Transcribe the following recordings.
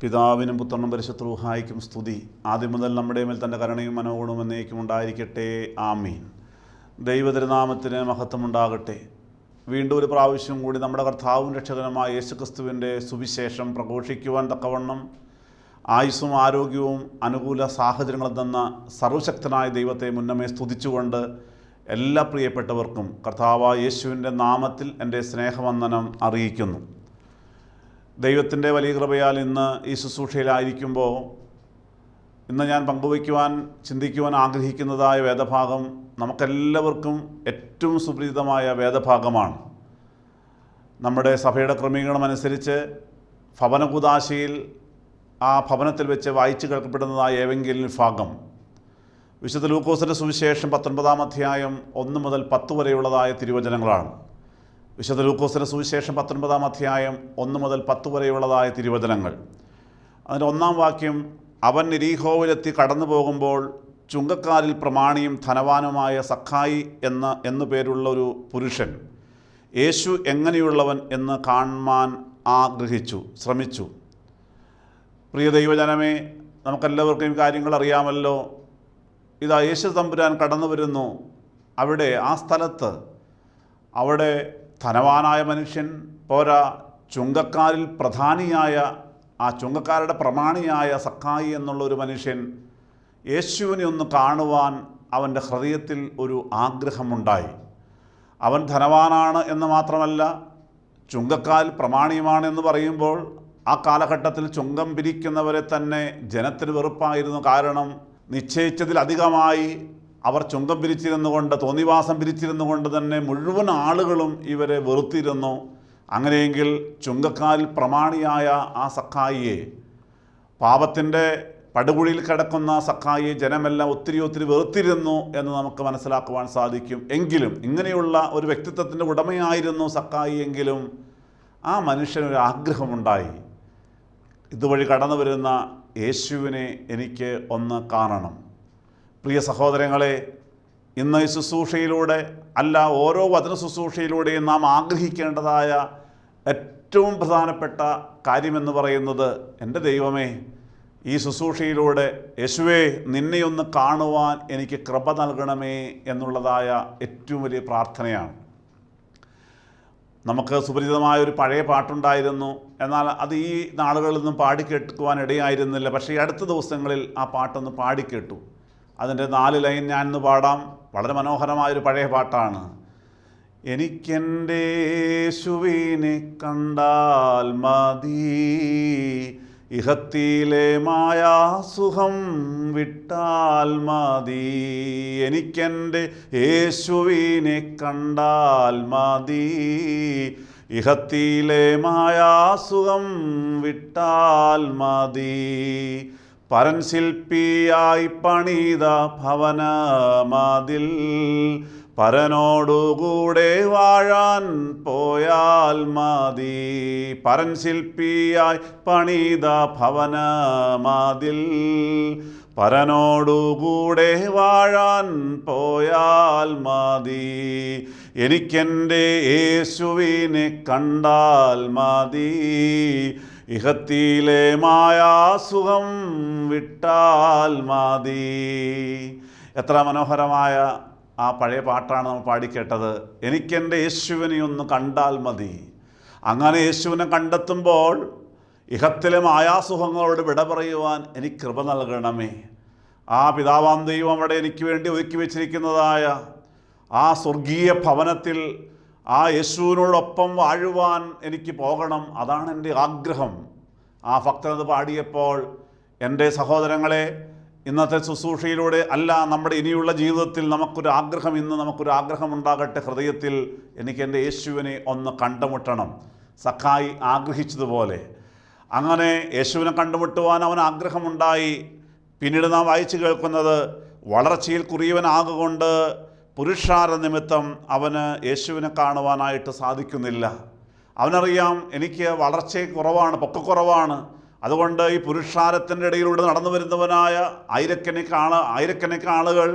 പിതാവിനും പുത്രനും പരിശുദ്ധ റൂഹായിക്കും സ്തുതി. ആദ്യം മുതൽ നമ്മുടെ മേൽ തൻ്റെ കരുണയും മനോഗുണവും എന്നേക്കും ഉണ്ടായിരിക്കട്ടെ. ആമീൻ. ദൈവതിരുനാമത്തിന് മഹത്വമുണ്ടാകട്ടെ. വീണ്ടും ഒരു പ്രാവശ്യം കൂടി നമ്മുടെ കർത്താവും രക്ഷകനുമായ യേശുക്രിസ്തുവിൻ്റെ സുവിശേഷം പ്രഘോഷിക്കുവാൻ തക്കവണ്ണം ആയുസ്സും ആരോഗ്യവും അനുകൂല സാഹചര്യങ്ങളും തന്ന സർവശക്തനായ ദൈവത്തെ മുന്നമേ സ്തുതിച്ചുകൊണ്ട് എല്ലാ പ്രിയപ്പെട്ടവർക്കും കർത്താവായ യേശുവിൻ്റെ നാമത്തിൽ എൻ്റെ സ്നേഹവന്ദനം അറിയിക്കുന്നു. ദൈവത്തിൻ്റെ വലിയ കൃപയാൽ ഇന്ന് ഈ ശുശ്രൂഷയിലായിരിക്കുമ്പോൾ ഇന്ന് ഞാൻ പങ്കുവയ്ക്കുവാൻ ചിന്തിക്കുവാൻ ആഗ്രഹിക്കുന്നതായ വേദഭാഗം നമുക്കെല്ലാവർക്കും ഏറ്റവും സുപരിചിതമായ വേദഭാഗമാണ്. നമ്മുടെ സഭയുടെ ക്രമീകരണം അനുസരിച്ച് ഭവനകുദാശയിൽ ആ ഭവനത്തിൽ വെച്ച് വായിച്ചു കേൾക്കപ്പെടുന്നതായ ഏവെങ്കിലും ഭാഗം വിശുദ്ധ ലൂക്കോസിൻ്റെ സുവിശേഷം 19-ാം അധ്യായം 1 മുതൽ 10 വരെയുള്ളതായ തിരുവചനങ്ങളാണ്. വിശുദ്ധ ലൂക്കോസിൻ്റെ സുവിശേഷം 19-ാം അധ്യായം 1 മുതൽ 10 വരെയുള്ളതായ തിരുവചനങ്ങൾ. അതിൻ്റെ 1-ാം വാക്യം, അവൻ യെരീഹോവിലെത്തി കടന്നു പോകുമ്പോൾ ചുങ്കക്കാരിൽ പ്രമാണിയും ധനവാനുമായ സഖായി എന്നു പേരുള്ള ഒരു പുരുഷൻ യേശു എങ്ങനെയുള്ളവൻ എന്ന് കാണുവാൻ ശ്രമിച്ചു. പ്രിയ ദൈവജനമേ, നമുക്കെല്ലാവർക്കും കാര്യങ്ങൾ അറിയാമല്ലോ. ഇതാ യേശു തമ്പുരാൻ കടന്നു വരുന്നു. ആ സ്ഥലത്ത് അവിടെ ധനവാനായ മനുഷ്യൻ പോരാ, ചുങ്കക്കാരിൽ പ്രധാനിയായ ആ ചുങ്കക്കാരുടെ പ്രമാണിയായ സഖായി എന്നുള്ളൊരു മനുഷ്യൻ യേശുവിനെ ഒന്ന് കാണുവാൻ അവൻ്റെ ഹൃദയത്തിൽ ഒരു ആഗ്രഹമുണ്ടായി. അവൻ ധനവാനാണ് എന്ന് മാത്രമല്ല, ചുങ്കക്കാരിൽ പ്രമാണിയുമാണെന്ന് പറയുമ്പോൾ ആ കാലഘട്ടത്തിൽ ചുങ്കം പിരിക്കുന്നവരെ തന്നെ ജനത്തിന് വെറുപ്പായിരുന്നു. കാരണം നിശ്ചയിച്ചതിലധികമായി അവർ ചുങ്കം പിരിച്ചിരുന്നുകൊണ്ട്, തോന്നിവാസം പിരിച്ചിരുന്നുകൊണ്ട് തന്നെ മുഴുവൻ ആളുകളും ഇവരെ വെറുത്തിരുന്നു. അങ്ങനെയെങ്കിൽ ചുങ്കക്കാരിൽ പ്രമാണിയായ ആ സഖായിയെ, പാപത്തിൻ്റെ പടുകുഴിയിൽ കിടക്കുന്ന സഖായിയെ ജനമെല്ലാം ഒത്തിരി വെറുത്തിരുന്നു എന്ന് നമുക്ക് മനസ്സിലാക്കുവാൻ സാധിക്കും. എങ്കിലും ഇങ്ങനെയുള്ള ഒരു വ്യക്തിത്വത്തിൻ്റെ ഉടമയായിരുന്നു സഖായി. എങ്കിലും ആ മനുഷ്യനൊരു ആഗ്രഹമുണ്ടായി, ഇതുവഴി കടന്നു വരുന്ന യേശുവിനെ എനിക്ക് ഒന്ന് കാണണം. പ്രിയ സഹോദരങ്ങളെ, ഇന്ന് ഈ ശുശ്രൂഷയിലൂടെ ഓരോ വചന ശുശ്രൂഷയിലൂടെയും നാം ആഗ്രഹിക്കേണ്ടതായ ഏറ്റവും പ്രധാനപ്പെട്ട കാര്യമെന്ന് പറയുന്നത്, എൻ്റെ ദൈവമേ, ഈ ശുശ്രൂഷയിലൂടെ യേശുവേ നിന്നെയൊന്ന് കാണുവാൻ എനിക്ക് കൃപ നൽകണമേ എന്നുള്ളതായ ഏറ്റവും വലിയ പ്രാർത്ഥനയാണ്. നമുക്ക് സുപരിചിതമായൊരു പഴയ പാട്ടുണ്ടായിരുന്നു. എന്നാൽ അത് ഈ നാളുകളിലൊന്നും പാടിക്കേൾക്കുവാൻ ഇടയായിരുന്നില്ല. പക്ഷേ ഈ അടുത്ത ദിവസങ്ങളിൽ ആ പാട്ടൊന്ന് പാടിക്കേട്ടു. അതിൻ്റെ 4 ലൈൻ ഞാൻ ഇന്ന് പാടാം. വളരെ മനോഹരമായൊരു പഴയ പാട്ടാണ്. എനിക്കെൻ്റെ യേശുവിനെ കണ്ടാൽ മതി, ഇഹത്തിലെ മായാസുഖം വിട്ടാൽ മതി. എനിക്കെൻ്റെ യേശുവിനെ കണ്ടാൽ മതി, ഇഹത്തിലെ മായാസുഖം വിട്ടാൽ മതി. പരൻ ശില്പിയായി പണിത ഭവനമതിൽ പരനോടുകൂടെ വാഴാൻ പോയാൽ മതി. പരൻ ശില്പിയായി പണിത ഭവനമതിൽ പരനോടുകൂടെ വാഴാൻ പോയാൽ മതി. എനിക്കെൻ്റെ യേശുവിനെ കണ്ടാൽ മതി, ഇഹത്തിലെ മായാസുഖം വിട്ടാൽ മതി. എത്ര മനോഹരമായ ആ പഴയ പാട്ടാണ് നമ്മൾ പാടിക്കേട്ടത്. എനിക്കെൻ്റെ യേശുവിനെ ഒന്ന് കണ്ടാൽ മതി. അങ്ങനെ യേശുവിനെ കണ്ടെത്തുമ്പോൾ ഇഹത്തിലെ മായാസുഖങ്ങളോട് വിട പറയുവാൻ എനിക്ക് കൃപ നൽകണമേ. ആ പിതാവാം ദൈവം അവിടെ എനിക്ക് വേണ്ടി ഒരുക്കി വെച്ചിരിക്കുന്നതായ ആ സ്വർഗീയ ഭവനത്തിൽ ആ യേശുവിനോടൊപ്പം വാഴുവാൻ എനിക്ക് പോകണം. അതാണ് എൻ്റെ ആഗ്രഹം. ആ ഭക്തനത് പാടിയപ്പോൾ, എൻ്റെ സഹോദരങ്ങളെ, ഇന്നത്തെ ശുശ്രൂഷയിലൂടെ നമ്മുടെ ഇനിയുള്ള ജീവിതത്തിൽ നമുക്കൊരു ആഗ്രഹം ഉണ്ടാകട്ടെ ഹൃദയത്തിൽ. എനിക്ക് എൻ്റെ യേശുവിനെ ഒന്ന് കണ്ടുമുട്ടണം, സഖായി ആഗ്രഹിച്ചതുപോലെ. അങ്ങനെ യേശുവിനെ കണ്ടുമുട്ടുവാൻ അവൻ ആഗ്രഹമുണ്ടായി. പിന്നീട് നാം വായിച്ചു കേൾക്കുന്നത്, വളർച്ചയിൽ കുറിയവനാകൊണ്ട് പുരുഷാര നിമിത്തം അവന് യേശുവിനെ കാണുവാനായിട്ട് സാധിക്കുന്നില്ല. അവനറിയാം, എനിക്ക് വളർച്ച കുറവാണ്, പൊക്കക്കുറവാണ്. അതുകൊണ്ട് ഈ പുരുഷാരത്തിൻ്റെ ഇടയിലൂടെ നടന്നു വരുന്നവനായ ആയിരക്കണക്കിന് ആളുകൾ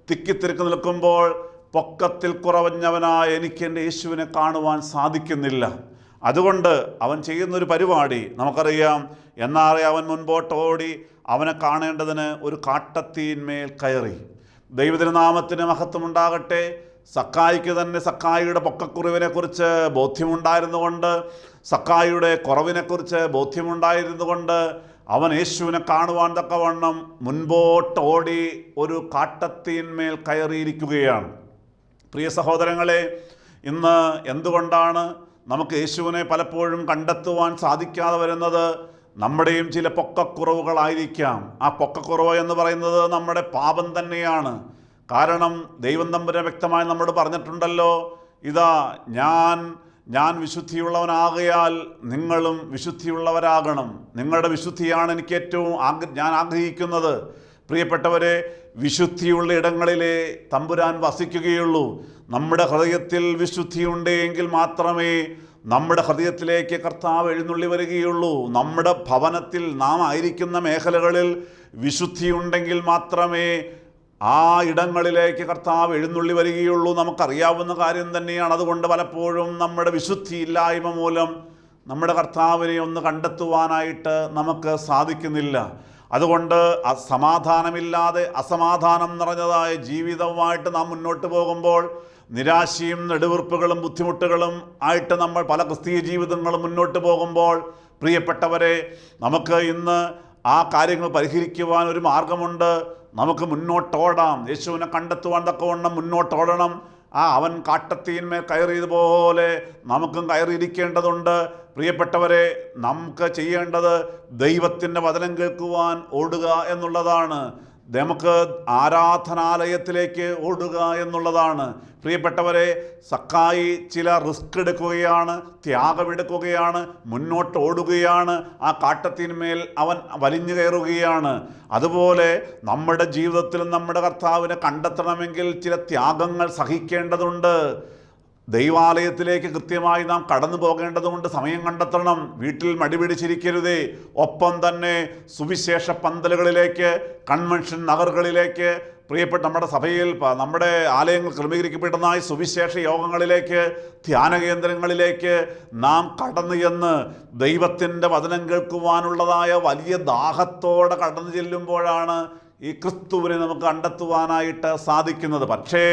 തിക്കിത്തിരക്ക് നിൽക്കുമ്പോൾ പൊക്കത്തിൽ കുറവഞ്ഞവനായ എനിക്ക് എൻ്റെ യേശുവിനെ കാണുവാൻ സാധിക്കുന്നില്ല. അതുകൊണ്ട് അവൻ ചെയ്യുന്നൊരു പരിപാടി നമുക്കറിയാം. എന്നാറെ അവൻ മുൻപോട്ടോടി അവനെ കാണേണ്ടതിന് ഒരു കാട്ടത്തീന്മേൽ കയറി. ദൈവതിരുനാമത്തിന് മഹത്വമുണ്ടാകട്ടെ. സക്കായിക്ക് തന്നെ സക്കായിയുടെ പൊക്കക്കുറവിനെക്കുറിച്ച് ബോധ്യമുണ്ടായിരുന്നുകൊണ്ട്, സക്കായിയുടെ കുറവിനെക്കുറിച്ച് ബോധ്യമുണ്ടായിരുന്നുകൊണ്ട് അവൻ യേശുവിനെ കാണുവാൻ തക്കവണ്ണം മുൻപോട്ടോടി ഒരു കാട്ടത്തീന്മേൽ കയറിയിരിക്കുകയാണ്. പ്രിയ സഹോദരങ്ങളെ, ഇന്ന് എന്തുകൊണ്ടാണ് നമുക്ക് യേശുവിനെ പലപ്പോഴും കണ്ടെത്തുവാൻ സാധിക്കാതെ വരുന്നത്? നമ്മുടെയും ചില പൊക്കക്കുറവുകളായിരിക്കാം. ആ പൊക്കക്കുറവ് എന്ന് പറയുന്നത് നമ്മുടെ പാപം തന്നെയാണ്. കാരണം ദൈവം തമ്പുരാൻ വ്യക്തമായി നമ്മോട് പറഞ്ഞിട്ടുണ്ടല്ലോ, ഇതാ ഞാൻ വിശുദ്ധിയുള്ളവനാകയാൽ നിങ്ങളും വിശുദ്ധിയുള്ളവരാകണം. നിങ്ങളുടെ വിശുദ്ധിയാണ് എനിക്ക് ഏറ്റവും ഞാൻ ആഗ്രഹിക്കുന്നത്. പ്രിയപ്പെട്ടവരെ, വിശുദ്ധിയുള്ള ഇടങ്ങളിലെ തമ്പുരാൻ വസിക്കുകയുള്ളൂ. നമ്മുടെ ഹൃദയത്തിൽ വിശുദ്ധിയുണ്ടെങ്കിൽ മാത്രമേ നമ്മുടെ ഹൃദയത്തിലേക്ക് കർത്താവ് എഴുന്നള്ളി വരികയുള്ളൂ. നമ്മുടെ ഭവനത്തിൽ നാം ആയിരിക്കുന്ന മേഖലകളിൽ വിശുദ്ധിയുണ്ടെങ്കിൽ മാത്രമേ ആ ഇടങ്ങളിലേക്ക് കർത്താവ് എഴുന്നള്ളി വരികയുള്ളൂ. നമുക്കറിയാവുന്ന കാര്യം തന്നെയാണ്. അതുകൊണ്ട് പലപ്പോഴും നമ്മുടെ വിശുദ്ധിയില്ലായ്മ മൂലം നമ്മുടെ കർത്താവിനെ ഒന്ന് കണ്ടെത്തുവാനായിട്ട് നമുക്ക് സാധിക്കുന്നില്ല. അതുകൊണ്ട് സമാധാനമില്ലാതെ അസമാധാനം നിറഞ്ഞതായ ജീവിതവുമായിട്ട് നാം മുന്നോട്ട് പോകുമ്പോൾ നിരാശയും നെടുവീർപ്പുകളും ബുദ്ധിമുട്ടുകളും ആയിട്ട് നമ്മൾ പല ക്രിസ്തീയ ജീവിതങ്ങളും മുന്നോട്ട് പോകുമ്പോൾ, പ്രിയപ്പെട്ടവരെ, നമുക്ക് ഇന്ന് ആ കാര്യങ്ങൾ പരിഹരിക്കുവാൻ ഒരു മാർഗമുണ്ട്. നമുക്ക് മുന്നോട്ടോടാം. യേശുവിനെ കണ്ടെത്തുവാൻ തക്കവണ്ണം മുന്നോട്ടോടണം. അവൻ കാട്ടത്തീന്മേൽ കയറിയതുപോലെ നമുക്കും കയറിയിരിക്കേണ്ടതുണ്ട്. പ്രിയപ്പെട്ടവരെ, നമുക്ക് ചെയ്യേണ്ടത് ദൈവത്തിൻ്റെ വചനം കേൾക്കുവാൻ ഓടുക എന്നുള്ളതാണ്. നമുക്ക് ആരാധനാലയത്തിലേക്ക് ഓടുക എന്നുള്ളതാണ്. പ്രിയപ്പെട്ടവരെ, സക്കായി ചില റിസ്ക് എടുക്കുകയാണ്, ത്യാഗമെടുക്കുകയാണ്, മുന്നോട്ട് ഓടുകയാണ്. ആ കാട്ടത്തിന്മേൽ അവൻ വലിഞ്ഞു കയറുകയാണ്. അതുപോലെ നമ്മുടെ ജീവിതത്തിൽ നമ്മുടെ കർത്താവിനെ കണ്ടെത്തണമെങ്കിൽ ചില ത്യാഗങ്ങൾ സഹിക്കേണ്ടതുണ്ട്. ദൈവാലയത്തിലേക്ക് കൃത്യമായി നാം കടന്നു പോകേണ്ടതുകൊണ്ട് സമയം കണ്ടെത്തണം. വീട്ടിൽ മടിപിടിച്ചിരിക്കരുതേ. ഒപ്പം തന്നെ സുവിശേഷ പന്തലുകളിലേക്ക്, കൺവെൻഷൻ നഗറുകളിലേക്ക്, പ്രിയപ്പെട്ട നമ്മുടെ സഭയിൽ നമ്മുടെ ആലയങ്ങൾ ക്രമീകരിക്കപ്പെടുന്നതായി സുവിശേഷ യോഗങ്ങളിലേക്ക്, ധ്യാന കേന്ദ്രങ്ങളിലേക്ക് നാം കടന്നു ചെന്ന് ദൈവത്തിൻ്റെ വചനം കേൾക്കുവാനുള്ളതായ വലിയ ദാഹത്തോടെ കടന്നു ചെല്ലുമ്പോഴാണ് ഈ ക്രിസ്തുവിനെ നമുക്ക് കണ്ടെത്തുവാനായിട്ട് സാധിക്കുന്നത്. പക്ഷേ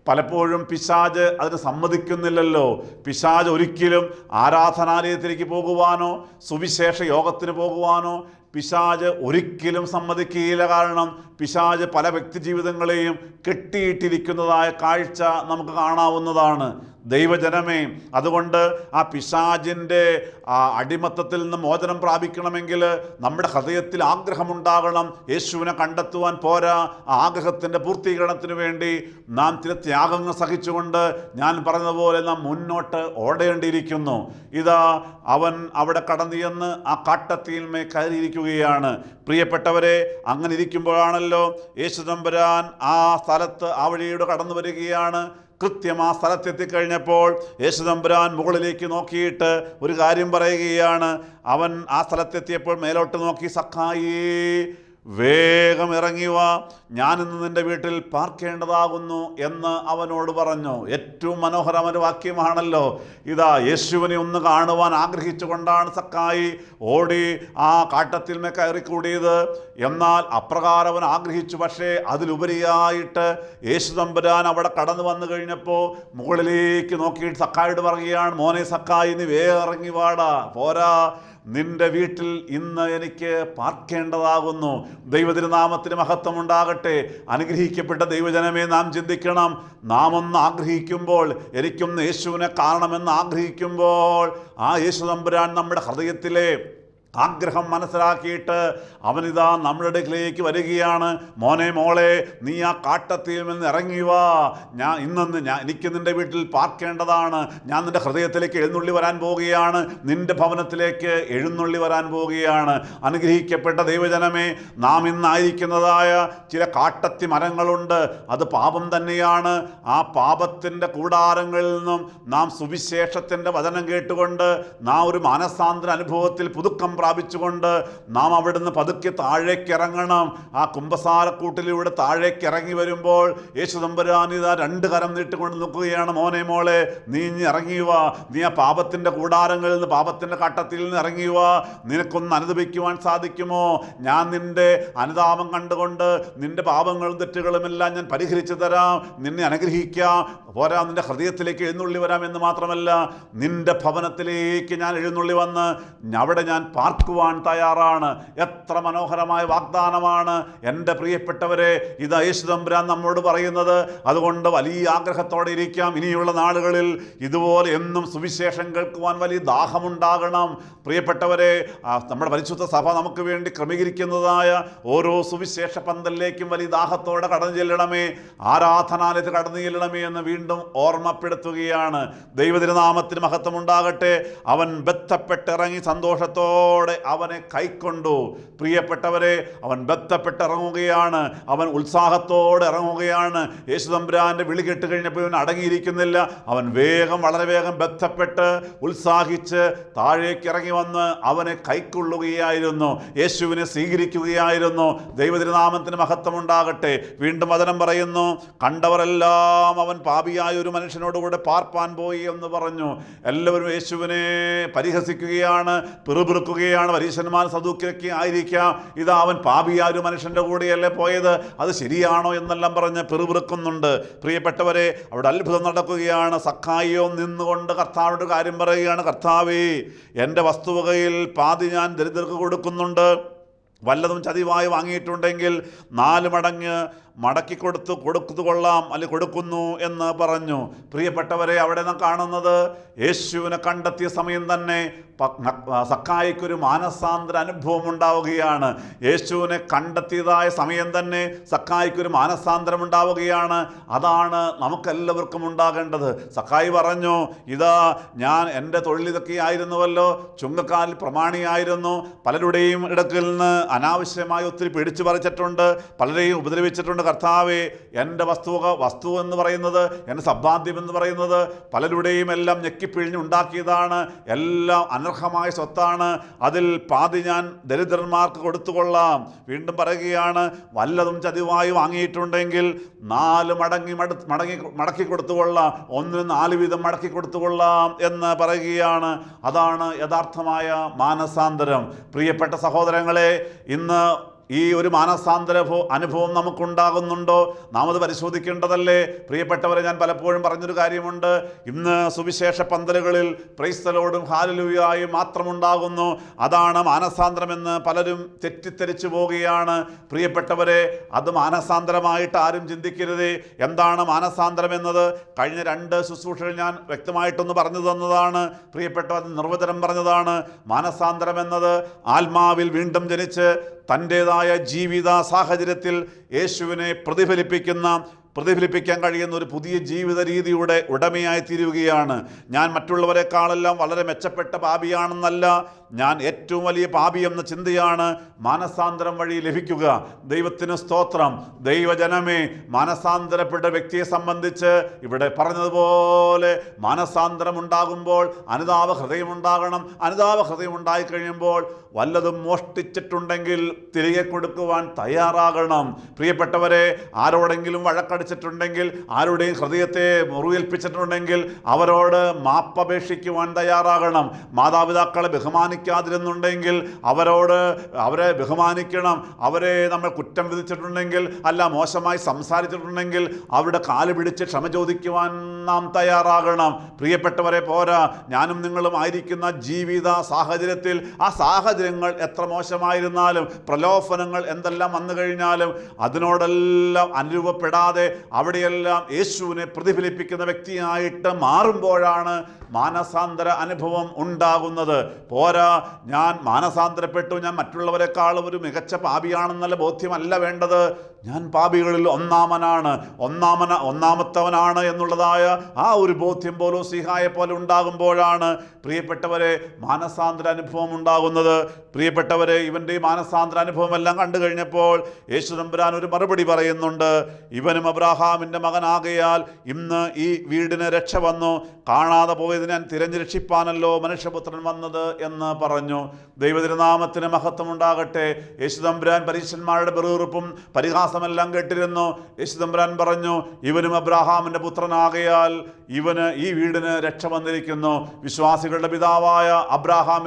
പലപ്പോഴും പിശാച് അതിന് സമ്മതിക്കുന്നില്ലല്ലോ. പിശാച് ഒരിക്കലും ആരാധനാലയത്തിലേക്ക് പോകുവാനോ സുവിശേഷ യോഗത്തിന് പോകുവാനോ പിശാച് ഒരിക്കലും സമ്മതിക്കുകയില്ല. കാരണം പിശാച് പല വ്യക്തി ജീവിതങ്ങളെയും കെട്ടിയിട്ടിരിക്കുന്നതായ കാഴ്ച നമുക്ക് കാണാവുന്നതാണ്. ദൈവജനമേ, അതുകൊണ്ട് ആ പിശാചിൻ്റെ അടിമത്തത്തിൽ നിന്ന് മോചനം പ്രാപിക്കണമെങ്കിൽ നമ്മുടെ ഹൃദയത്തിൽ ആഗ്രഹമുണ്ടാകണം. യേശുവിനെ കണ്ടെത്തുവാൻ പോരാ, ആ ആഗ്രഹത്തിൻ്റെ പൂർത്തീകരണത്തിന് വേണ്ടി നാം ചില ത്യാഗങ്ങൾ സഹിച്ചുകൊണ്ട് ഞാൻ പറഞ്ഞതുപോലെ നാം മുന്നോട്ട് ഓടേണ്ടിയിരിക്കുന്നു. ഇതാ അവൻ അവിടെ കടന്നു ചെന്ന് ആ കാട്ടത്തീന്മേൽ കയറിയിരിക്കുകയാണ്. പ്രിയപ്പെട്ടവരെ, അങ്ങനെ ഇരിക്കുമ്പോഴാണല്ലോ യേശു തമ്പുരാൻ ആ സ്ഥലത്ത് ആ വഴിയുടെ കടന്നു വരികയാണ്. കൃത്യം ആ സ്ഥലത്തെത്തിക്കഴിഞ്ഞപ്പോൾ യേശു തമ്പുരാൻ മുകളിലേക്ക് നോക്കിയിട്ട് ഒരു കാര്യം പറയുകയാണ്. അവൻ ആ സ്ഥലത്തെത്തിയപ്പോൾ മേലോട്ട് നോക്കി, സക്കായി വേഗം ഇറങ്ങി വാ, ഞാനിന്ന് നിൻ്റെ വീട്ടിൽ പാർക്കേണ്ടതാകുന്നു എന്ന് അവനോട് പറഞ്ഞു. ഏറ്റവും മനോഹരമായ വാക്യമാണല്ലോ. ഇതാ യേശുവിനെ ഒന്ന് കാണുവാൻ ആഗ്രഹിച്ചുകൊണ്ടാണ് സക്കായി ഓടി ആ കാട്ടത്തിന്മേൽ കയറിക്കൂടിയത്. എന്നാൽ അപ്രകാരം അവൻ ആഗ്രഹിച്ചു. പക്ഷേ അതിലുപരിയായിട്ട് യേശു തമ്പുരാൻ അവിടെ കടന്നു വന്നു കഴിഞ്ഞപ്പോൾ മുകളിലേക്ക് നോക്കിയിട്ട് സക്കായിയോട് പറയുകയാണ്, മോനെ സക്കായി, നീ വേഗം ഇറങ്ങി വാടാ, പോരാ, നിന്റെ വീട്ടിൽ ഇന്ന് എനിക്ക് പാർക്കേണ്ടതാകുന്നു. ദൈവതിരുനാമത്തിന് മഹത്വം ഉണ്ടാകട്ടെ. അനുഗ്രഹിക്കപ്പെട്ട ദൈവജനമേ, നാം ചിന്തിക്കണം. നാം ഒന്ന് ആഗ്രഹിക്കുമ്പോൾ, എനിക്കൊന്ന് യേശുവിനെ കാണണമെന്ന് ആഗ്രഹിക്കുമ്പോൾ ആ യേശു തമ്പുരാൻ നമ്മുടെ ഹൃദയത്തിലെ ആഗ്രഹം മനസ്സിലാക്കിയിട്ട് അവനിതാ നമ്മുടെ അടുക്കിലേക്ക് വരികയാണ്. മോനെ, മോളെ, നീ ആ കാട്ടത്തിൽ നിന്ന് ഇറങ്ങി വാ, എനിക്ക് നിൻ്റെ വീട്ടിൽ പാർക്കേണ്ടതാണ്. ഞാൻ നിൻ്റെ ഹൃദയത്തിലേക്ക് എഴുന്നള്ളി വരാൻ പോവുകയാണ്, നിൻ്റെ ഭവനത്തിലേക്ക് എഴുന്നള്ളി വരാൻ പോവുകയാണ്. അനുഗ്രഹിക്കപ്പെട്ട ദൈവജനമേ, നാം ഇന്നായിരിക്കുന്നതായ ചില കാട്ടത്തി മരങ്ങളുണ്ട്. അത് പാപം തന്നെയാണ്. ആ പാപത്തിൻ്റെ കൂടാരങ്ങളിൽ നിന്നും നാം സുവിശേഷത്തിൻ്റെ വചനം കേട്ടുകൊണ്ട് നാം ഒരു മാനസാന്തര അനുഭവത്തിൽ പുതുക്കം പ്രാപിച്ചുകൊണ്ട് നാം അവിടുന്ന് പതുക്കെ താഴേക്ക് ഇറങ്ങണം. ആ കുമ്പസാരക്കൂട്ടിലൂടെ താഴേക്ക് ഇറങ്ങി വരുമ്പോൾ യേശു തമ്പുരാൻ ഇതാ 2 കരം നീട്ടിക്കൊണ്ട് നിൽക്കുകയാണ്. മോനെ മോളെ, നീ ഇനി ഇറങ്ങിയുക. നീ ആ പാപത്തിൻ്റെ കൂടാരങ്ങളിൽ നിന്ന്, പാപത്തിൻ്റെ കട്ടത്തിൽ നിന്ന് ഇറങ്ങിയുക. നിനക്കൊന്ന് അനുദപിക്കുവാൻ സാധിക്കുമോ? ഞാൻ നിന്റെ അനുതാപം കണ്ടുകൊണ്ട് നിന്റെ പാപങ്ങളും തെറ്റുകളുമെല്ലാം ഞാൻ പരിഹരിച്ചു തരാം, നിന്നെ അനുഗ്രഹിക്കാം. പോരാ, നിന്റെ ഹൃദയത്തിലേക്ക് എഴുന്നള്ളി വരാം എന്ന് മാത്രമല്ല, നിന്റെ ഭവനത്തിലേക്ക് ഞാൻ എഴുന്നള്ളി വന്ന് അവിടെ ഞാൻ പാർക്കുവാൻ തയ്യാറാണ്. എത്ര മനോഹരമായ വാഗ്ദാനമാണ് എൻ്റെ പ്രിയപ്പെട്ടവരെ ഇത് യേശു തമ്പുരാൻ നമ്മോട് പറയുന്നത്. അതുകൊണ്ട് വലിയ ആഗ്രഹത്തോടെ ഇരിക്കാം. ഇനിയുള്ള നാളുകളിൽ ഇതുപോലെ എന്നും സുവിശേഷം കേൾക്കുവാൻ വലിയ ദാഹമുണ്ടാകണം. പ്രിയപ്പെട്ടവരെ, നമ്മുടെ പരിശുദ്ധ സഭ നമുക്ക് വേണ്ടി ക്രമീകരിക്കുന്നതായ ഓരോ സുവിശേഷ പന്തലിലേക്കും വലിയ ദാഹത്തോടെ കടന്നു ചെല്ലണമേ, ആരാധനാലയത്തിൽ കടന്നു ചെല്ലണമേ എന്ന് വീണ്ടും ഓർമ്മപ്പെടുത്തുകയാണ്. ദൈവതിരുനാമത്തിന് മഹത്വം ഉണ്ടാകട്ടെ. അവൻ ബന്ധപ്പെട്ടിറങ്ങി സന്തോഷത്തോടെ അവനെ കൈക്കൊണ്ടു. പ്രിയപ്പെട്ടവരെ, അവൻ ബന്ധപ്പെട്ടിറങ്ങുകയാണ്, അവൻ ഉത്സാഹത്തോടെ ഇറങ്ങുകയാണ്. യേശു തമ്പുരാൻ്റെ വിളി കേട്ട് കഴിഞ്ഞപ്പോൾ ഇവൻ അടങ്ങിയിരിക്കുന്നില്ല. അവൻ വളരെ വേഗം ബന്ധപ്പെട്ട് ഉത്സാഹിച്ച് താഴേക്ക് ഇറങ്ങി വന്ന് അവനെ കൈക്കൊള്ളുകയായിരുന്നു, യേശുവിനെ സ്വീകരിക്കുകയായിരുന്നു. ദൈവതിരുനാമത്തിന് മഹത്വം ഉണ്ടാകട്ടെ. വീണ്ടും വചനം പറയുന്നു, കണ്ടവരെല്ലാം അവൻ പാപിയായ ഒരു മനുഷ്യനോടുകൂടെ പാർപ്പാൻ പോയി എന്ന് പറഞ്ഞു. എല്ലാവരും യേശുവിനെ പരിഹസിക്കുകയാണ്, പിറുപിറുക്കുകയാണ്. പരീശന്മാർ സദൂക്യരൊക്കെ ആയിരിക്കാം, ഇതാ അവൻ പാപിയായ ഒരു മനുഷ്യൻ്റെ കൂടെയല്ലേ പോയത്, അത് ശരിയാണോ എന്നെല്ലാം പറഞ്ഞ് പിറുപിറുക്കുന്നുണ്ട്. പ്രിയപ്പെട്ടവരെ, അവിടെ അത്ഭുതം നടക്കുകയാണ്. സക്കായിയോ നിന്നുകൊണ്ട് കർത്താവിനോട് കാര്യം പറയുകയാണ്, കർത്താവേ, എൻ്റെ വസ്തുവകയിൽ പാതി ഞാൻ ദരിദ്രർക്ക് കൊടുക്കുന്നുണ്ട്. വല്ലതും ചതിവായി വാങ്ങിയിട്ടുണ്ടെങ്കിൽ 4 മടങ്ങ് മടക്കി കൊടുത്തു കൊള്ളാം, അല്ലെങ്കിൽ കൊടുക്കുന്നു എന്ന് പറഞ്ഞു. പ്രിയപ്പെട്ടവരെ, അവിടെ നാം കാണുന്നത് യേശുവിനെ കണ്ടെത്തിയ സമയം തന്നെ സക്കായിക്കൊരു മാനസാന്തര അനുഭവം ഉണ്ടാവുകയാണ്. യേശുവിനെ കണ്ടെത്തിയതായ സമയം തന്നെ സക്കായിക്കൊരു മാനസാന്തരം ഉണ്ടാവുകയാണ്. അതാണ് നമുക്കെല്ലാവർക്കും ഉണ്ടാകേണ്ടത്. സക്കായി പറഞ്ഞു, ഇതാ ഞാൻ എൻ്റെ തൊഴിലിതൊക്കെ ആയിരുന്നുവല്ലോ, ചുങ്കക്കാലിൽ പ്രമാണിയായിരുന്നു, പലരുടെയും ഇടക്കിൽ നിന്ന് അനാവശ്യമായി ഒത്തിരി പിടിച്ചു പറിച്ചിട്ടുണ്ട്, പലരെയും ഉപദ്രവിച്ചിട്ടുണ്ട്. കർത്താവേ, എൻ്റെ വസ്തു എന്ന് പറയുന്നത്, എൻ്റെ സമ്പാദ്യം എന്ന് പറയുന്നത് പലരുടെയും എല്ലാം ഞെക്കിപ്പിഴിഞ്ഞ് ഉണ്ടാക്കിയതാണ്, എല്ലാം അനർഹമായ സ്വത്താണ്, അതിൽ പാതി ഞാൻ ദരിദ്രന്മാർക്ക് കൊടുത്തുകൊള്ളാം. വീണ്ടും പറയുകയാണ്, വല്ലതും ചതിവായി വാങ്ങിയിട്ടുണ്ടെങ്കിൽ 4 മടക്കി കൊടുത്തുകൊള്ളാം, 1 4 വീതം മടക്കി കൊടുത്തുകൊള്ളാം എന്ന് പറയുകയാണ്. അതാണ് യഥാർത്ഥമായ മാനസാന്തരം. പ്രിയപ്പെട്ട സഹോദരങ്ങളെ, ഇന്ന് ഈ ഒരു മാനസാന്തര അനുഭവം നമുക്കുണ്ടാകുന്നുണ്ടോ? നാം അത് പരിശോധിക്കേണ്ടതല്ലേ? പ്രിയപ്പെട്ടവരെ, ഞാൻ പലപ്പോഴും പറഞ്ഞൊരു കാര്യമുണ്ട്, ഇന്ന് സുവിശേഷ പന്തലുകളിൽ പ്രൈസ് ദി ലോർഡും ഹല്ലേലൂയയും മാത്രമുണ്ടാകുന്നു. അതാണ് മാനസാന്തരമെന്ന് പലരും തെറ്റിദ്ധരിച്ചു പോവുകയാണ്. പ്രിയപ്പെട്ടവരെ, അത് മാനസാന്തരമായിട്ട് ആരും ചിന്തിക്കരുത്. എന്താണ് മാനസാന്തരം എന്നത് കഴിഞ്ഞ 2 ശുശ്രൂഷകൾ ഞാൻ വ്യക്തമായിട്ടൊന്ന് പറഞ്ഞു തന്നതാണ്. പ്രിയപ്പെട്ടവർ, നിർവചനം പറഞ്ഞതാണ്. മാനസാന്തരം എന്നത് ആത്മാവിൽ വീണ്ടും ജനിച്ച് തൻ്റേതായ ജീവിത സാഹചര്യത്തിൽ യേശുവിനെ പ്രതിഫലിപ്പിക്കാൻ കഴിയുന്ന ഒരു പുതിയ ജീവിത രീതിയുടെ ഉടമയായി തീരുകയാണ്. ഞാൻ മറ്റുള്ളവരെക്കാളെല്ലാം വളരെ മെച്ചപ്പെട്ട പാപിയാണെന്നല്ല, ഞാൻ ഏറ്റവും വലിയ പാപി എന്ന ചിന്തയാണ് മാനസാന്തരം വഴി ലഭിക്കുക. ദൈവത്തിന് സ്തോത്രം. ദൈവജനമേ, മാനസാന്തരപ്പെട്ട വ്യക്തിയെ സംബന്ധിച്ച് ഇവിടെ പറഞ്ഞതുപോലെ മാനസാന്തരം ഉണ്ടാകുമ്പോൾ അനുതാപ ഹൃദയം ഉണ്ടാകണം. അനുതാപ ഹൃദയം ഉണ്ടായിക്കഴിയുമ്പോൾ വല്ലതും മോഷ്ടിച്ചിട്ടുണ്ടെങ്കിൽ തിരികെ കൊടുക്കുവാൻ തയ്യാറാകണം. പ്രിയപ്പെട്ടവരെ, ആരോടെങ്കിലും വഴക്കടിച്ചിട്ടുണ്ടെങ്കിൽ, ആരുടെയും ഹൃദയത്തെ മുറിവേൽപ്പിച്ചിട്ടുണ്ടെങ്കിൽ അവരോട് മാപ്പപേക്ഷിക്കുവാൻ തയ്യാറാകണം. മാതാപിതാക്കളെ ബഹുമാനിക്കാതിരുന്നുണ്ടെങ്കിൽ അവരെ ബഹുമാനിക്കണം. അവരെ നമ്മൾ കുറ്റം വിധിച്ചിട്ടുണ്ടെങ്കിൽ, അല്ല മോശമായി സംസാരിച്ചിട്ടുണ്ടെങ്കിൽ അവരുടെ കാല് പിടിച്ച് ക്ഷമ ചോദിക്കുവാൻ നാം തയ്യാറാകണം. പ്രിയപ്പെട്ടവരെ, പോരാ, ഞാനും നിങ്ങളും ആയിരിക്കുന്ന ജീവിത സാഹചര്യത്തിൽ ആ സാഹചര്യങ്ങൾ എത്ര മോശമായിരുന്നാലും, പ്രലോഭനങ്ങൾ എന്തെല്ലാം വന്നു കഴിഞ്ഞാലും അതിനോടെല്ലാം അനുരൂപപ്പെടാതെ അവിടെയെല്ലാം യേശുവിനെ പ്രതിഫലിപ്പിക്കുന്ന വ്യക്തിയായിട്ട് മാറുമ്പോഴാണ് മാനസാന്തര അനുഭവം ഉണ്ടാകുന്നത്. പോരാ, ഞാൻ മാനസാന്തരപ്പെട്ടു, ഞാൻ മറ്റുള്ളവരെക്കാളും ഒരു മികച്ച പാപിയാണെന്നുള്ള ബോധ്യമല്ല വേണ്ടത്. ഞാൻ പാപികളിൽ ഒന്നാമത്തവനാണ് എന്നുള്ളതായ ആ ഒരു ബോധ്യം പൗലോസ്ലീഹായെ പോലെ ഉണ്ടാകുമ്പോഴാണ് പ്രിയപ്പെട്ടവരെ മാനസാന്തര അനുഭവം ഉണ്ടാകുന്നത്. പ്രിയപ്പെട്ടവരെ, ഇവൻ്റെ മാനസാന്തര അനുഭവം എല്ലാം കണ്ടു കഴിഞ്ഞപ്പോൾ യേശു തമ്പുരാൻ ഒരു മറുപടി പറയുന്നുണ്ട്. ഇവനും അബ്രാഹാമിൻ്റെ മകനാകയാൽ ഇന്ന് ഈ വീടിന് രക്ഷ വന്നു. കാണാതെ പോയത് ഞാൻ തിരഞ്ഞു രക്ഷിപ്പാനല്ലോ മനുഷ്യപുത്രൻ വന്നത് എന്ന് പറഞ്ഞു. ദൈവതിരുനാമത്തിന് മഹത്വം ഉണ്ടാകട്ടെ. യേശു തമ്പുരാൻ പരീശന്മാരുടെ വെറുപ്പും പരിഹാസമെല്ലാം കേട്ടിരുന്നു. യേശു തമ്പുരാൻ പറഞ്ഞു, ഇവനും അബ്രാഹാമിൻ്റെ പുത്രനാകയാൽ ഇവന് ഈ വീടിന് രക്ഷ വന്നിരിക്കുന്നു. വിശ്വാസികളുടെ പിതാവായ അബ്രാഹാം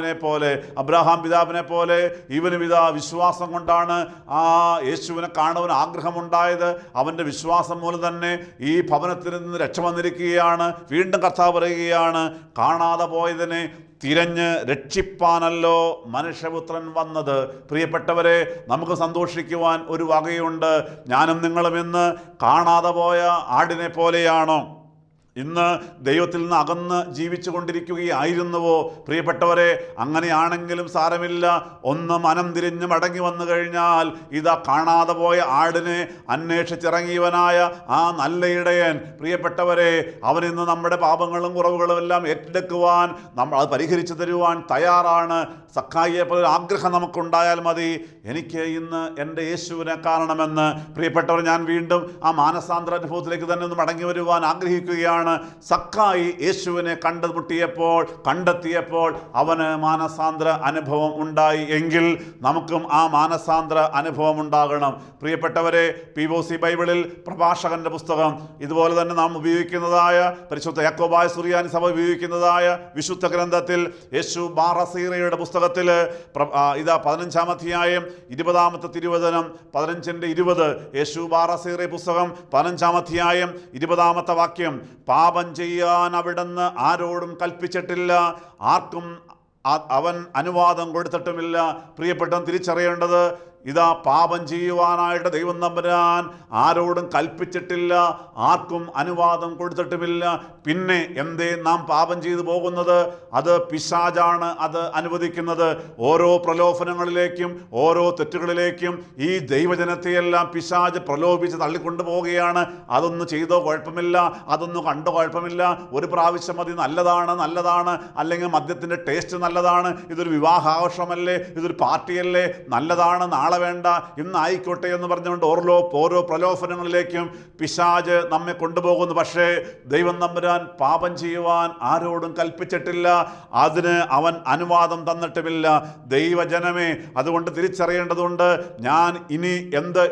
പിതാവിനെ പോലെ ഇവനും ഇതാ വിശ്വാസം കൊണ്ടാണ് ആ യേശുവിനെ കാണുവാൻ ആഗ്രഹമുണ്ടായത്. അവൻ്റെ വിശ്വാസം മൂലം തന്നെ ഈ ഭവനത്തിൽ നിന്ന് രക്ഷ വന്നിരിക്കുകയാണ്. വീണ്ടും കർത്താവ് പറയുകയാണ്, കാണാതെ പോയതിനെ തിരഞ്ഞ് രക്ഷിപ്പാനല്ലോ മനുഷ്യപുത്രൻ വന്നത്. പ്രിയപ്പെട്ടവരെ, നമുക്ക് സന്തോഷിക്കുവാൻ ഒരു വകയുണ്ട്. ഞാനും നിങ്ങളും ഇന്ന് കാണാതെ പോയ ആടിനെ പോലെയാണോ? ഇന്ന് ദൈവത്തിൽ നിന്ന് അകന്ന് ജീവിച്ചു കൊണ്ടിരിക്കുകയായിരുന്നുവോ? പ്രിയപ്പെട്ടവരെ, അങ്ങനെയാണെങ്കിലും സാരമില്ല. ഒന്ന് മനം തിരിഞ്ഞ് മടങ്ങി വന്നു കഴിഞ്ഞാൽ ഇതാ കാണാതെ പോയ ആടിനെ അന്വേഷിച്ചിറങ്ങിയവനായ ആ നല്ല ഇടയൻ, പ്രിയപ്പെട്ടവരെ, അവനിന്ന് നമ്മുടെ പാപങ്ങളും കുറവുകളും എല്ലാം ഏറ്റെടുക്കുവാൻ, നമ്മൾ അത് പരിഹരിച്ചു തരുവാൻ തയ്യാറാണ്. സക്കായിയെ പോലെ ആഗ്രഹം നമുക്കുണ്ടായാൽ മതി, എനിക്ക് ഇന്ന് എൻ്റെ യേശുവിനെ കാണണമെന്ന്. പ്രിയപ്പെട്ടവർ, ഞാൻ വീണ്ടും ആ മാനസാന്തര അനുഭവത്തിലേക്ക് തന്നെ ഒന്ന് മടങ്ങി വരുവാൻ ആഗ്രഹിക്കുകയാണ്. സക്കായി യേശുവിനെ കണ്ടെത്തിയപ്പോൾ അവന് മാനസാന്തര അനുഭവം ഉണ്ടായി. എങ്കിൽ നമുക്കും ആ മാനസാന്തര അനുഭവം ഉണ്ടാകണം. പ്രിയപ്പെട്ടവരെ, POC ബൈബിളിൽ പ്രഭാഷകന്റെ പുസ്തകം, ഇതുപോലെ തന്നെ നാം ഉപയോഗിക്കുന്നതായ പരിശുദ്ധ യാക്കോബായ സുറിയാനി സഭ ഉപയോഗിക്കുന്നതായ വിശുദ്ധ ഗ്രന്ഥത്തിൽ യേശു ബാറസീറയുടെ പുസ്തകത്തിൽ ഇതാ 15-ാം അധ്യായം 20-ാമത്തെ തിരുവചനം 15-20 യേശു ബാറസീറ പുസ്തകം 15-ാം അധ്യായം 20-ാമത്തെ വാക്യം, പാപം ചെയ്യാൻ അവിടുന്ന് ആരോടും കൽപ്പിച്ചിട്ടില്ല, ആർക്കും അവൻ അനുവാദം കൊടുത്തിട്ടുമില്ല. പ്രിയപ്പെട്ടവൻ തിരിച്ചറിയേണ്ടത്, ഇതാ പാപം ചെയ്യുവാനായിട്ട് ദൈവം തമ്പുരാൻ ആരോടും കൽപ്പിച്ചിട്ടില്ല, ആർക്കും അനുവാദം കൊടുത്തിട്ടുമില്ല. പിന്നെ എന്തേ നാം പാപം ചെയ്തു പോകുന്നത്? അത് പിശാചാണ് അത് അനുവദിക്കുന്നത്. ഓരോ പ്രലോഭനങ്ങളിലേക്കും ഓരോ തെറ്റുകളിലേക്കും ഈ ദൈവജനത്തെയെല്ലാം പിശാച് പ്രലോഭിച്ച് തള്ളിക്കൊണ്ടു പോവുകയാണ്. അതൊന്ന് ചെയ്തോ കുഴപ്പമില്ല, അതൊന്ന് കണ്ടോ കുഴപ്പമില്ല, ഒരു പ്രാവശ്യം മതി, നല്ലതാണ്, അല്ലെങ്കിൽ മദ്യത്തിൻ്റെ ടേസ്റ്റ് നല്ലതാണ്, ഇതൊരു വിവാഹാഘോഷമല്ലേ, ഇതൊരു പാർട്ടിയല്ലേ, നല്ലതാണ്, നാളെ വേണ്ട, ഇന്ന് ആയിക്കോട്ടെ എന്ന് പറഞ്ഞുകൊണ്ട് ഓരോ പ്രലോഭനങ്ങളിലേക്കും പിശാച് നമ്മെ കൊണ്ടുപോകുന്നു. പക്ഷേ ദൈവം തമ്പുരാൻ പാപം ചെയ്യുവാൻ ആരോടും കൽപ്പിച്ചിട്ടില്ല, അതിന് അവൻ അനുവാദം തന്നിട്ടുമില്ല. ദൈവജനമേ, അതുകൊണ്ട് തിരിച്ചറിയേണ്ടതുണ്ട്,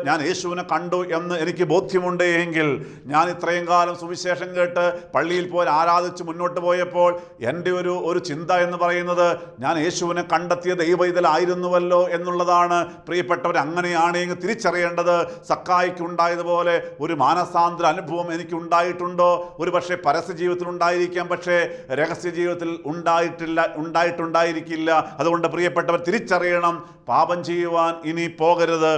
ഞാൻ യേശുവിനെ കണ്ടു എന്ന് എനിക്ക് ബോധ്യമുണ്ട് എങ്കിൽ, ഞാൻ ഇത്രയും കാലം സുവിശേഷം കേട്ട് പള്ളിയിൽ പോയി ആരാധിച്ച് മുന്നോട്ട് പോയപ്പോൾ എൻ്റെ ഒരു ചിന്ത എന്ന് പറയുന്നത്, ഞാൻ യേശുവിനെ കണ്ടെത്തിയ ദൈവത്തിലായിരുന്നുവല്ലോ എന്നുള്ളതാണ്. പ്രിയപ്പെട്ടവർ, അങ്ങനെയാണെങ്കിൽ തിരിച്ചറിയേണ്ടത്, സക്കായിക്ക് ഉണ്ടായതുപോലെ ഒരു മാനസാന്തര അനുഭവം എനിക്ക് ഉണ്ടായിട്ടുണ്ടോ? ഒരു പക്ഷേ പരസ്യ ജീവിതത്തിൽ ഉണ്ടായിരിക്കാം, പക്ഷേ രഹസ്യ ജീവിതത്തിൽ ഉണ്ടായിട്ടുണ്ടായിരിക്കില്ല. അതുകൊണ്ട് പ്രിയപ്പെട്ടവർ തിരിച്ചറിയണം, പാപം ചെയ്യുവാൻ ഇനി പോകരുത്.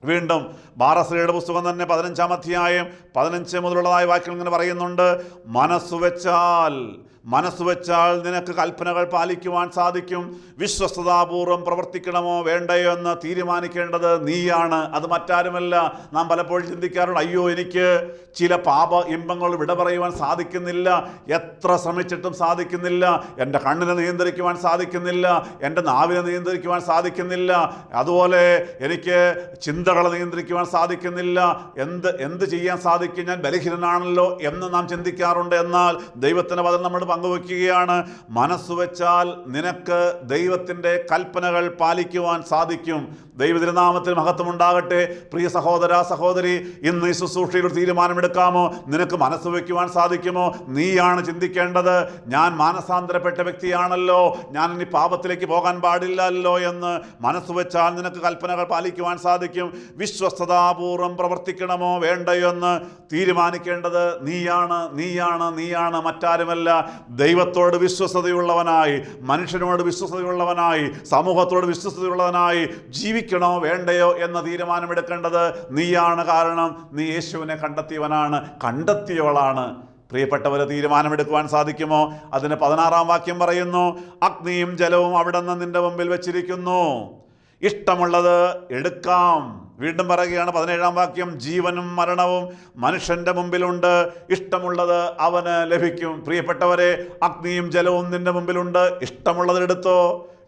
വീണ്ടും ബാറസീറയുടെ പുസ്തകം തന്നെ 15-ാം അധ്യായം 15 മുതലുള്ളതായ വാക്യങ്ങൾ ഇങ്ങനെ പറയുന്നുണ്ട്, മനസ്സ് വെച്ചാൽ നിനക്ക് കൽപ്പനകൾ പാലിക്കുവാൻ സാധിക്കും. വിശ്വസ്തതാപൂർവം പ്രവർത്തിക്കണമോ വേണ്ടയോ എന്ന് തീരുമാനിക്കേണ്ടത് നീയാണ്, അത് മറ്റാരുമല്ല. നാം പലപ്പോഴും ചിന്തിക്കാറുണ്ട്, അയ്യോ, എനിക്ക് ചില പാപ ഇമ്പങ്ങൾ വിട പറയുവാൻ സാധിക്കുന്നില്ല, എത്ര ശ്രമിച്ചിട്ടും സാധിക്കുന്നില്ല, എൻ്റെ കണ്ണിനെ നിയന്ത്രിക്കുവാൻ സാധിക്കുന്നില്ല, എൻ്റെ നാവിനെ നിയന്ത്രിക്കുവാൻ സാധിക്കുന്നില്ല, അതുപോലെ എനിക്ക് ചിന്തകളെ നിയന്ത്രിക്കുവാൻ സാധിക്കുന്നില്ല, എന്ത് ചെയ്യാൻ സാധിക്കും, ഞാൻ ബലഹീനനാണല്ലോ എന്ന് നാം ചിന്തിക്കാറുണ്ട്. എന്നാൽ ദൈവത്തിൻ്റെ വചനം നമ്മൾ പങ്കുവെക്കുകയാണ്, മനസ്സുവെച്ചാൽ നിനക്ക് ദൈവത്തിൻ്റെ കൽപ്പനകൾ പാലിക്കുവാൻ സാധിക്കും. ദൈവതിരുനാമത്തിൽ മഹത്വം ഉണ്ടാകട്ടെ. പ്രിയ സഹോദര സഹോദരി, ഇന്ന് ഈ ശുശ്രൂഷയിൽ ഒരു തീരുമാനമെടുക്കാമോ? നിനക്ക് മനസ്സ് വയ്ക്കുവാൻ സാധിക്കുമോ? നീയാണ് ചിന്തിക്കേണ്ടത്. ഞാൻ മാനസാന്തരപ്പെട്ട വ്യക്തിയാണല്ലോ, ഞാൻ ഇനി പാപത്തിലേക്ക് പോകാൻ പാടില്ലല്ലോ എന്ന് മനസ്സ് വെച്ചാൽ നിനക്ക് കൽപ്പനകൾ പാലിക്കുവാൻ സാധിക്കും. വിശ്വസ്തതാപൂർവം പ്രവർത്തിക്കണമോ വേണ്ടയോ എന്ന് തീരുമാനിക്കേണ്ടത് നീയാണ്, മറ്റാരുമല്ല. ദൈവത്തോട് വിശ്വസ്തതയുള്ളവനായി, മനുഷ്യനോട് വിശ്വസ്തതയുള്ളവനായി, സമൂഹത്തോട് വിശ്വസ്തതയുള്ളവനായി ജീവിക്കണോ വേണ്ടയോ എന്ന തീരുമാനമെടുക്കേണ്ടത് നീയാണ്. കാരണം നീ യേശുവിനെ കണ്ടെത്തിയവളാണ്. പ്രിയപ്പെട്ടവരെ, തീരുമാനമെടുക്കുവാൻ സാധിക്കുമോ? അതിന് 16-ാം വാക്യം പറയുന്നു, അഗ്നിയും ജലവും അവിടെ നിന്ന് നിന്റെ മുമ്പിൽ വെച്ചിരിക്കുന്നു, ഇഷ്ടമുള്ളത് എടുക്കാം. വീണ്ടും പറയുകയാണ് 17-ാം വാക്യം, ജീവനും മരണവും മനുഷ്യൻ്റെ മുമ്പിലുണ്ട്, ഇഷ്ടമുള്ളത് അവന് ലഭിക്കും. പ്രിയപ്പെട്ടവരെ, അഗ്നിയും ജലവും നിന്റെ മുമ്പിലുണ്ട്, ഇഷ്ടമുള്ളത് എടുത്തോ.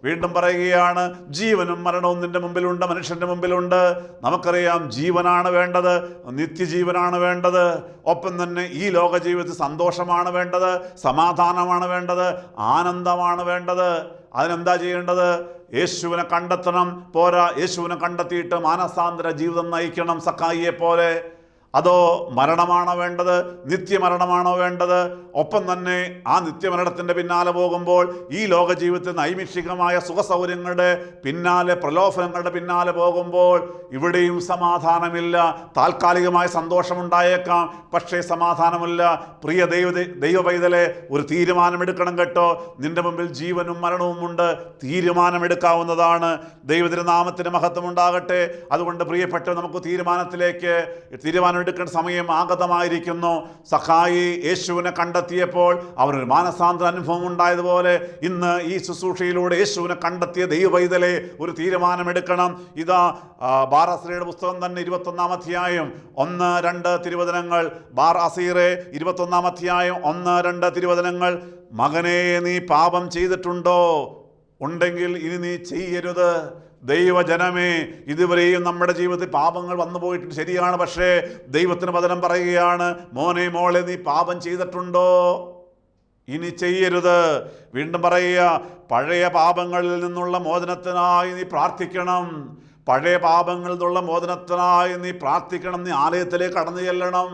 വീണ്ടും പറയുകയാണ്, ജീവനും മരണവും നിന്റെ മുമ്പിലുണ്ട്, മനുഷ്യൻ്റെ മുമ്പിലുണ്ട്. നമുക്കറിയാം, ജീവനാണ് വേണ്ടത്, നിത്യജീവനാണ് വേണ്ടത്. ഒപ്പം തന്നെ ഈ ലോക ജീവിതത്തിൽ സന്തോഷമാണ് വേണ്ടത്, സമാധാനമാണ് വേണ്ടത്, ആനന്ദമാണ് വേണ്ടത്. അതിനെന്താ ചെയ്യേണ്ടത്? യേശുവിനെ കണ്ടെത്തണം. പോരാ, യേശുവിനെ കണ്ടെത്തിയിട്ട് മാനസാന്തര ജീവിതം നയിക്കണം, സക്കായിയെ പോലെ. അതോ മരണമാണോ വേണ്ടത്? നിത്യമരണമാണോ വേണ്ടത്? ഒപ്പം തന്നെ ആ നിത്യമരണത്തിൻ്റെ പിന്നാലെ പോകുമ്പോൾ ഈ ലോക ജീവിതത്തിൽ നൈമിഷികമായ സുഖസൗകര്യങ്ങളുടെ പിന്നാലെ, പ്രലോഭനങ്ങളുടെ പിന്നാലെ പോകുമ്പോൾ ഇവിടെയും സമാധാനമില്ല. താൽക്കാലികമായ സന്തോഷമുണ്ടായേക്കാം, പക്ഷേ സമാധാനമില്ല. പ്രിയ ദൈവ പൈതലെ, ഒരു തീരുമാനമെടുക്കണം കേട്ടോ. നിന്റെ മുമ്പിൽ ജീവനും മരണവും ഉണ്ട്, തീരുമാനമെടുക്കാവുന്നതാണ്. ദൈവത്തിൻ്റെ നാമത്തിന് മഹത്വം ഉണ്ടാകട്ടെ. അതുകൊണ്ട് പ്രിയപ്പെട്ട, നമുക്ക് തീരുമാനമെടുക്കേണ്ട സമയം ആഗതമായിരിക്കുന്നു. സഖായി യേശുവിനെ കണ്ടെത്തിയപ്പോൾ അവനൊരു മാനസാന്തര അനുഭവം ഉണ്ടായതുപോലെ ഇന്ന് ഈ ശുശ്രൂഷയിലൂടെ യേശുവിനെ കണ്ടെത്തിയ ദൈവ പൈതലെ ഒരു തീരുമാനമെടുക്കണം. ഇതാ ബാർ അസീറയുടെ പുസ്തകം തന്നെ 21-ാം അധ്യായം 1-2 തിരുവചനങ്ങൾ. ബാർ അസീറെ 21-ാം അധ്യായം 1-2 തിരുവചനങ്ങൾ. മകനെ, നീ പാപം ചെയ്തിട്ടുണ്ടോ? ഉണ്ടെങ്കിൽ ഇനി നീ ചെയ്യരുത്. ദൈവജനമേ, ഇതുവരെയും നമ്മുടെ ജീവിതത്തിൽ പാപങ്ങൾ വന്നു പോയിട്ട് ശരിയാണ്, പക്ഷേ ദൈവത്തിന് വചനം പറയുകയാണ്, മോനെ മോളെ, നീ പാപം ചെയ്തിട്ടുണ്ടോ? ഇനി ചെയ്യരുത്. വീണ്ടും പറയുക, പഴയ പാപങ്ങളിൽ നിന്നുള്ള മോചനത്തിനായി നീ പ്രാർത്ഥിക്കണം. പഴയ പാപങ്ങളിൽ നിന്നുള്ള മോചനത്തിനായി നീ പ്രാർത്ഥിക്കണം. നീ ആലയത്തിലേക്ക് കടന്നു ചെല്ലണം,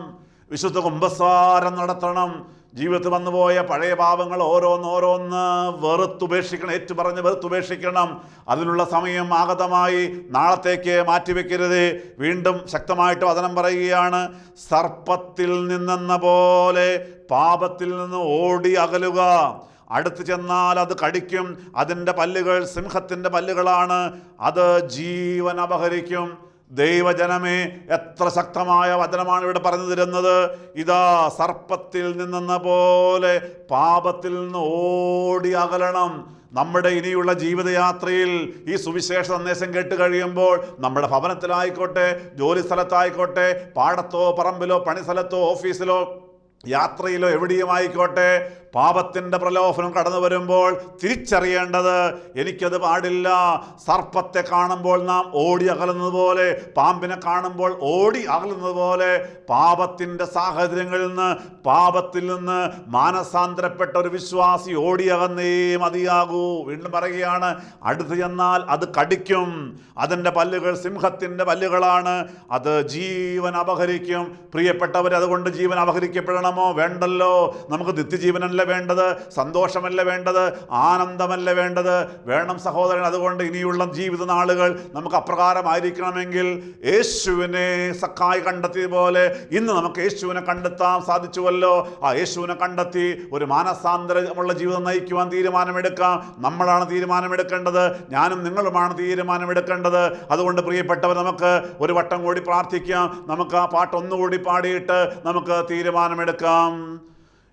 വിശുദ്ധ കുമ്പസാരം നടത്തണം. ജീവിതത്തിൽ വന്നുപോയ പഴയ പാപങ്ങൾ ഓരോന്നോരോന്ന് വെറുത്തുപേക്ഷിക്കണം, ഏറ്റുപറഞ്ഞ് വെറുത്തുപേക്ഷിക്കണം. അതിനുള്ള സമയം ആഗതമായി, നാളത്തേക്ക് മാറ്റിവെക്കരുത്. വീണ്ടും ശക്തമായിട്ട് വചനം പറയുകയാണ്, സർപ്പത്തിൽ നിന്നെന്ന പോലെ പാപത്തിൽ നിന്ന് ഓടി അകലുക. അടുത്ത് ചെന്നാൽ അത് കടിക്കും, അതിൻ്റെ പല്ലുകൾ സിംഹത്തിൻ്റെ പല്ലുകളാണ്, അത് ജീവൻ അപഹരിക്കും. ദൈവജനമേ, എത്ര ശക്തമായ വചനമാണ് ഇവിടെ പറഞ്ഞു തരുന്നത്. ഇതാ, സർപ്പത്തിൽ നിന്നെന്ന പോലെ പാപത്തിൽ നിന്ന് ഓടി അകലണം. നമ്മുടെ ഇനിയുള്ള ജീവിതയാത്രയിൽ ഈ സുവിശേഷ സന്ദേശം കേട്ട് കഴിയുമ്പോൾ നമ്മുടെ ഭവനത്തിലായിക്കോട്ടെ, ജോലി സ്ഥലത്തായിക്കോട്ടെ, പാടത്തോ പറമ്പിലോ പണിസ്ഥലത്തോ ഓഫീസിലോ യാത്രയിലോ എവിടെയുമായിക്കോട്ടെ, പാപത്തിൻ്റെ പ്രലോഭനം കടന്നു വരുമ്പോൾ തിരിച്ചറിയേണ്ടത്, എനിക്കത് പാടില്ല. സർപ്പത്തെ കാണുമ്പോൾ നാം ഓടി അകലുന്നത് പോലെ, പാമ്പിനെ കാണുമ്പോൾ ഓടി അകലുന്നത് പോലെ, പാപത്തിൻ്റെ സാഹചര്യങ്ങളിൽ നിന്ന്, പാപത്തിൽ നിന്ന് മാനസാന്തരപ്പെട്ട ഒരു വിശ്വാസി ഓടി അകന്നേ മതിയാകൂ. വീണ്ടും പറയുകയാണ്, അടുത്ത് ചെന്നാൽ അത് കടിക്കും, അതിൻ്റെ പല്ലുകൾ സിംഹത്തിൻ്റെ പല്ലുകളാണ്, അത് ജീവൻ അപഹരിക്കും. പ്രിയപ്പെട്ടവർ, അതുകൊണ്ട് ജീവൻ അപഹരിക്കപ്പെടണമോ? വേണ്ടല്ലോ. നമുക്ക് നിത്യജീവനല്ല വേണ്ടത്, സന്തോഷമല്ല വേണ്ടത്, ആനന്ദമല്ല വേണ്ടത്, വേണം സഹോദരൻ. അതുകൊണ്ട് ഇനിയുള്ള ജീവിത നാളുകൾ നമുക്ക് അപ്രകാരമായിരിക്കണമെങ്കിൽ യേശുവിനെ സക്കായി കണ്ടെത്തിയ പോലെ ഇന്ന് നമുക്ക് യേശുവിനെ കണ്ടെത്താൻ സാധിച്ചുവല്ലോ. ആ യേശുവിനെ കണ്ടെത്തി ഒരു മാനസാന്തരമുള്ള ജീവിതം നയിക്കുവാൻ തീരുമാനമെടുക്കാം. നമ്മളാണ് തീരുമാനമെടുക്കേണ്ടത്, ഞാനും നിങ്ങളുമാണ് തീരുമാനമെടുക്കേണ്ടത്. അതുകൊണ്ട് പ്രിയപ്പെട്ടവർ, നമുക്ക് ഒരു വട്ടം കൂടി പ്രാർത്ഥിക്കാം. നമുക്ക് ആ പാട്ട് ഒന്നുകൂടി പാടിയിട്ട് നമുക്ക് തീരുമാനമെടുക്കാം.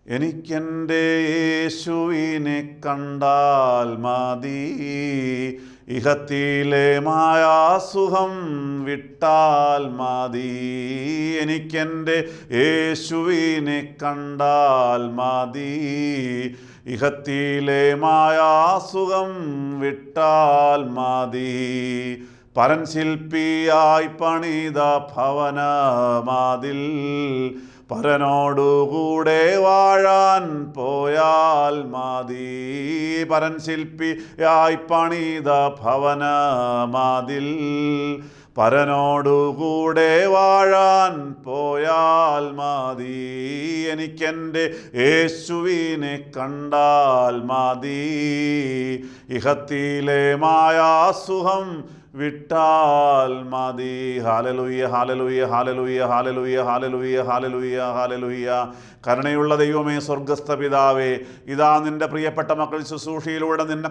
എനിക്കെൻ്റെ യേശുവിനെ കണ്ടാൽ മതി, ഇഹത്തിലെ മായാസുഖം വിട്ടാൽ മതി. എനിക്കെൻ്റെ യേശുവിനെ കണ്ടാൽ മതി, ഇഹത്തിലെ മായാസുഖം വിട്ടാൽ മതി. പരൻ ശില്പിയായി പണിത ഭവനമതിൽ പരനോടുകൂടെ വാഴാൻ പോയാൽ മതി. പരൻ ശില്പിയായി പണിത ഭവനമതിൽ പരനോടുകൂടെ വാഴാൻ പോയാൽ മതി. എനിക്കെൻ്റെ യേശുവിനെ കണ്ടാൽ മതി, ഇഹത്തിലെ മായാസുഖം വിട്ടാൽ മതി. Hallelujah, hallelujah, hallelujah, hallelujah, hallelujah, hallelujah, hallelujah. കരുണയുള്ള ദൈവമേ, സ്വർഗസ്ഥ പിതാവേ, ഇതാ നിൻ്റെ പ്രിയപ്പെട്ട മക്കൾ ശുശ്രൂഷയിലൂടെ നിന്നെ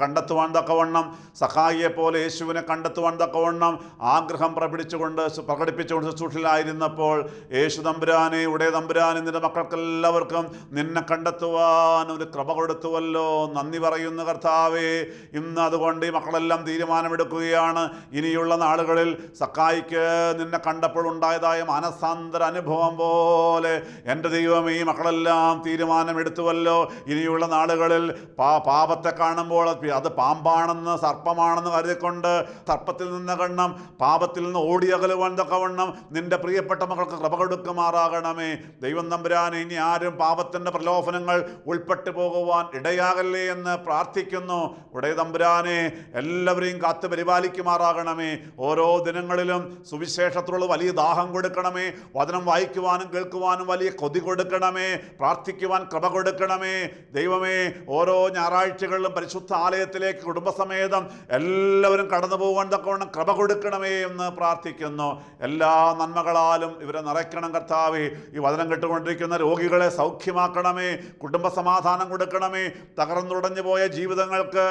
കണ്ടെത്തുവാൻ തക്കവണ്ണം, സഖായിയെ പോലെ യേശുവിനെ കണ്ടെത്തുവാൻ തക്കവണ്ണം ആഗ്രഹം പ്രകടിപ്പിച്ചുകൊണ്ട് ശുശ്രൂഷയിലായിരുന്നപ്പോൾ, യേശു തമ്പുരാനെ, ഉടയ തമ്പുരാനെ, നിൻ്റെ മക്കൾക്കെല്ലാവർക്കും നിന്നെ കണ്ടെത്തുവാൻ ഒരു കൃപ കൊടുത്തുവല്ലോ. നന്ദി പറയുന്ന കർത്താവേ, ഇന്ന് അതുകൊണ്ട് ഈ മക്കളെല്ലാം തീരുമാനമെടുക്കുകയാണ്. ഇനിയുള്ള നാളുകളിൽ സക്കായിക്ക് നിന്നെ കണ്ടപ്പോൾ ഉണ്ടായതായ മാനസാന്തര അനുഭവം പോലെ എൻ്റെ ദൈവമേ, ഈ മക്കളെല്ലാം തീരുമാനമെടുത്തുവല്ലോ. ഇനിയുള്ള നാളുകളിൽ പാപത്തെ കാണുമ്പോൾ അത് പാമ്പാണെന്ന്, സർപ്പമാണെന്ന് കരുതിക്കൊണ്ട് സർപ്പത്തിൽ നിന്ന് കണ്ണം പാപത്തിൽ നിന്ന് ഓടിയകലുവാൻ തക്കവണ്ണം നിന്റെ പ്രിയപ്പെട്ട മക്കൾക്ക് കൃപ കൊടുക്കുമാറാകണമേ. ദൈവം തമ്പുരാനെ, ഇനി ആരും പാപത്തിൻ്റെ പ്രലോഭനങ്ങൾ ഉൾപ്പെട്ടു പോകുവാൻ ഇടയാകല്ലേ എന്ന് പ്രാർത്ഥിക്കുന്നു. ഉടയ തമ്പുരാനെ, എല്ലാവരെയും കാത്ത് പരിപാലിക്കുമാറാകണമേ. ഓരോ ദിനങ്ങളിലും സുവിശേഷത്തിലുള്ള വലിയ ദാഹം കൊടുക്കണമേ. വചനം വായിക്കുവാനും കേൾക്കുവാനും വലിയ കൊതി കൊടുക്കണമേ. പ്രാർത്ഥിക്കുവാൻ കൃപ കൊടുക്കണമേ. ദൈവമേ, ഓരോ ഞായറാഴ്ചകളിലും പരിശുദ്ധ ആലയത്തിലേക്ക് കുടുംബസമേതം എല്ലാവരും കടന്നു പോകാൻ തക്കവണ്ണം കൃപ കൊടുക്കണമേ എന്ന് പ്രാർത്ഥിക്കുന്നു. എല്ലാ നന്മകളാലും ഇവരെ നിറയ്ക്കണം കർത്താവേ. ഈ വചനം കേട്ടുകൊണ്ടിരിക്കുന്ന രോഗികളെ സൗഖ്യമാക്കണമേ. കുടുംബ സമാധാനം കൊടുക്കണമേ. തകർന്നുടഞ്ഞു പോയ ജീവിതങ്ങൾക്ക്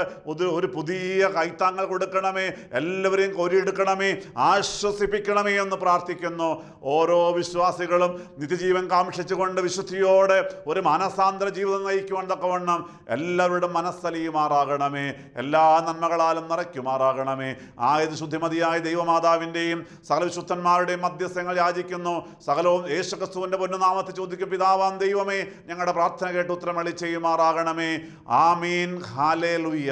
ഒരു പുതിയ കൈത്താങ്ങൾ കൊടുക്കണമേ. എല്ലാവരെയും കോരിയെടുക്കണമേ, ആശ്വസിപ്പിക്കണമേ എന്ന് പ്രാർത്ഥിക്കുന്നു. ഓരോ വിശ്വാസികളും നിത്യജീവൻ കാക്ഷിച്ചുകൊണ്ട് വിശുദ്ധിയോടെ ഒരു മാനസാന്തര ജീവിതം നയിക്കുവാൻ തക്കവണ്ണം എല്ലാവരുടെ മനസ്സലിയുമാറാകണമേ. എല്ലാ നന്മകളാലും നിറയ്ക്കുമാറാകണമേ. ആയത് ശുദ്ധിമതിയായ ദൈവമാതാവിൻ്റെയും സകല വിശുദ്ധന്മാരുടെയും മധ്യസ്ഥങ്ങൾ യാചിക്കുന്നു. സകലവും യേശുക്രിസ്തുവിൻ്റെ പൊന്നുനാമത്തിൽ ചോദിക്കും. പിതാവാം ദൈവമേ, ഞങ്ങളുടെ പ്രാർത്ഥന കേട്ട് ഉത്തരമളി ചെയ്യുമാറാകണമേ. ആമീൻ. ഹല്ലേലൂയ.